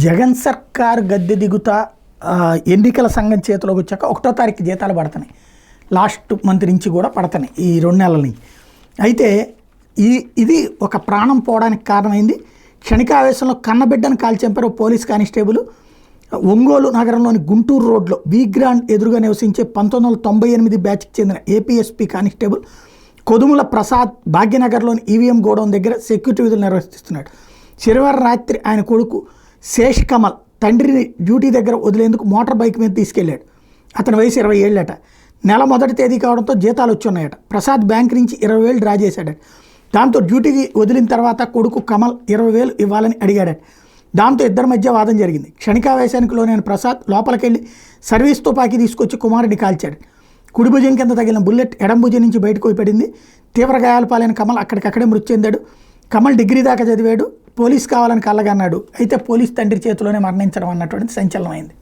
జగన్ సర్కార్ గద్దె దిగుతా ఎన్నికల సంఘం చేతిలోకి వచ్చాక 1వ తారీఖు జీతాలు పడుతున్నాయి. లాస్ట్ మంత్ నుంచి కూడా పడుతున్నాయి ఈ 2 నెలల నుంచి. అయితే ఇది ఒక ప్రాణం పోవడానికి కారణమైంది. క్షణికావేశంలో కన్నబిడ్డను కాల్చంపారు పోలీస్ కానిస్టేబుల్. ఒంగోలు నగరంలోని గుంటూరు రోడ్లో వీగ్రాండ్ ఎదురుగా నివసించే 1998 బ్యాచ్కి చెందిన ఏపీఎస్పీ కానిస్టేబుల్ కొదుముల ప్రసాద్ భాగ్యనగర్లోని ఈవీఎం గోడౌన్ దగ్గర సెక్యూరిటీ విధులు నిర్వహిస్తున్నాడు. శనివారం రాత్రి ఆయన కొడుకు శేష్ కమల్ తండ్రిని డ్యూటీ దగ్గర వదిలేందుకు మోటార్ బైక్ మీద తీసుకెళ్లాడు. అతని వయసు 20 ఏళ్ళట. నెల మొదటి తేదీ కావడంతో జీతాలు వచ్చున్నాయట. ప్రసాద్ బ్యాంక్ నుంచి 20,000 డ్రా చేశాడట. దాంతో డ్యూటీకి వదిలిన తర్వాత కొడుకు కమల్ 20,000 ఇవ్వాలని అడిగాడట. దాంతో ఇద్దరి మధ్య వాదం జరిగింది. క్షణికావేశానికి లోనైన ప్రసాద్ లోపలికెళ్ళి సర్వీస్ తుపాకీ తీసుకొచ్చి కుమారుడిని కాల్చాడు. కుడి భుజం కింద తగిలిన బుల్లెట్ ఎడం భుజం నుంచి బయటకు పడింది. తీవ్ర గాయాల పాలైన కమల్ అక్కడికక్కడే మృతి చెందాడు. కమల్ డిగ్రీ దాకా చదివాడు. పోలీస్ కావాలని కళ్ళగన్నాడు. అయితే పోలీస్ తండ్రి చేతిలోనే మరణించడం అన్నటువంటిది సంచలనమైంది.